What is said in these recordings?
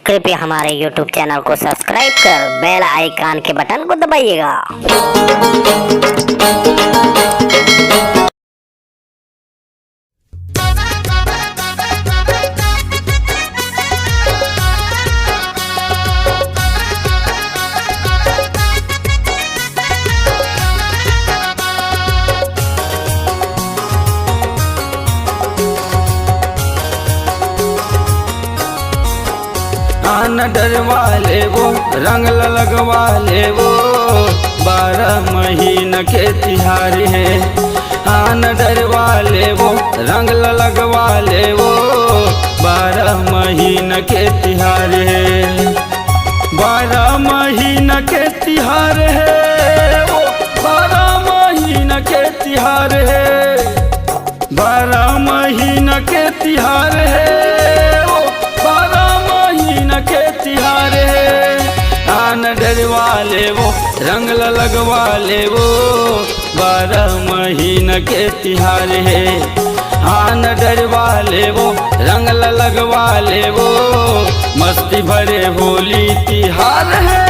कृपया हमारे YouTube channel को सब्सक्राइब कर बेल आइकन के बटन को दबाइएगा। आन डरवा ले वो रंग लगवा ले वो 12 महीना के तिहार है। आन डरवा ले वो रंग लगवा ले वो 12 महीना के तिहार है। 12 महीना के तिहार है वो 12 महीना के तिहार है। 12 महीना के तिहार है वो 12 महीना के तिहार है। आन डरवा ले वो रंग लगवा ले वो 12 महीना के तिहार है। आन डरवा ले वो रंग लगवा ले वो मस्ती भरे होली तिहार है।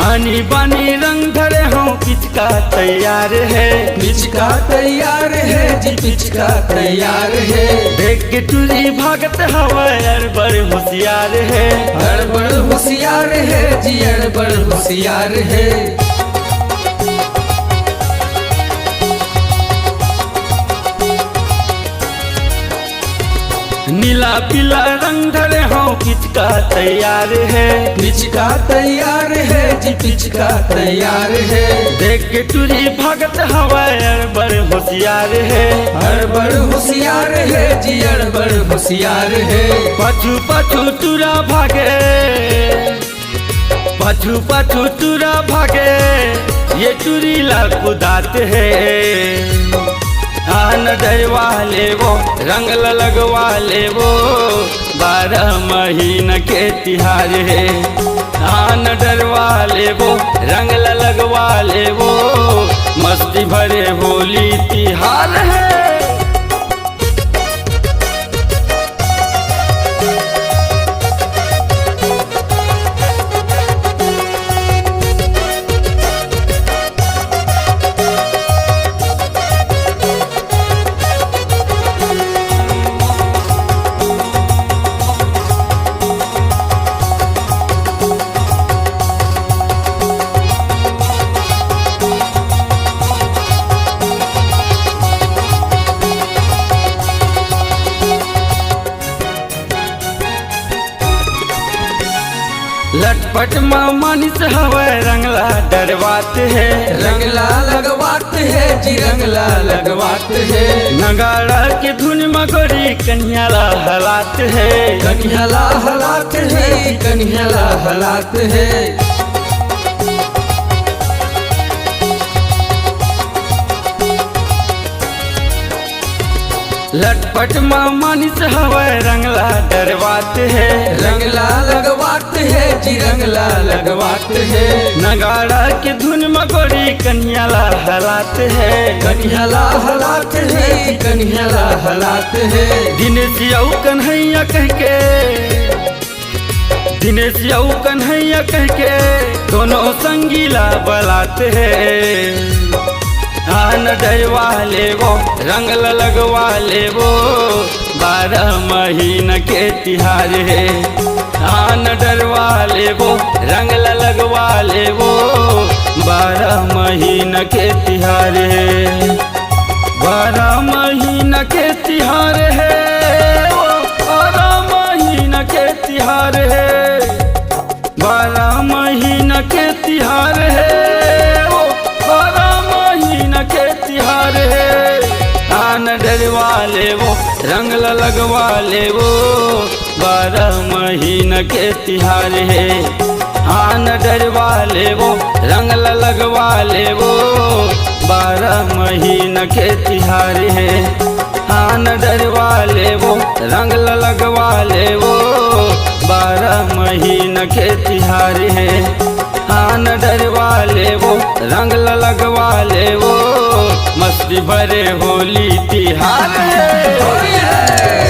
आनी बानी रंग धरे हूँ पिचका तैयार है। पिचका तैयार है जी पिचका तैयार है। देख के टूरी भागत हवा अड़बड़ होशियार है। अड़बड़ होशियार है जी अड़बड़ होशियार है। नीला पीला रंग धरे हूँ पिचका तैयार है। पिचका तैयार है जी पिचका तैयार है। देख के टूरी भागत हवा अड़बड़ होशियार है। अड़बड़ होशियार है जी अड़बड़ होशियार है। पाछू पाछू टूरा भागे पाछू पाछू टूरा भागे ये टूरी लाकुदात है। आन डरवा ले वो रंग लगवा ले वो 12 महीना के तिहार है। आन डरवा ले वो रंग लगवा ले वो मस्ती भरे होली तिहार है। लटपट मानिस हवा रंगला डरवात है। रंगला लगवात है जी रंगला लगवात है। नगाड़ा के धुन मगोरी कन्हैया हलात है। कन्हैया हलात है कन्हैया हलात है। लटपट मानिस हवा रंगला डरवात है। रंगला लगवात है जी रंगला लगवात है। नगाड़ा के धुन मगोरी कन्हैया हलात है। कन्हैया हलात है कन्हैया हलात है। दिनेश यऊ कन्हैया कह के दिनेश यऊ कन्हैया कह के दोनों संगीला बलात है। आन डरवा ले वो रंग लगवा ले वो 12 महीना के तिहार है। आन डरवा ले वो रंग लगवा ले वो 12 महीना के तिहार है। 12 महीना के तिहार है वो 12 महीना के तिहार है। 12 महीना के तिहार है वो 12 महीना के तिहार है। डरवा ले वो रंग लगवा ले वो 12 महीना के तिहार है। हाँ न डरवा ले वो रंग लगवा ले वो 12 महीना के तिहार है। हाँ न डरवा ले वो रंग लगवा ले वो 12 महीना के तिहार है। हाँ न डरवा ले वो रंग लगवा ले वो मस्ती भरे होली तिहार है।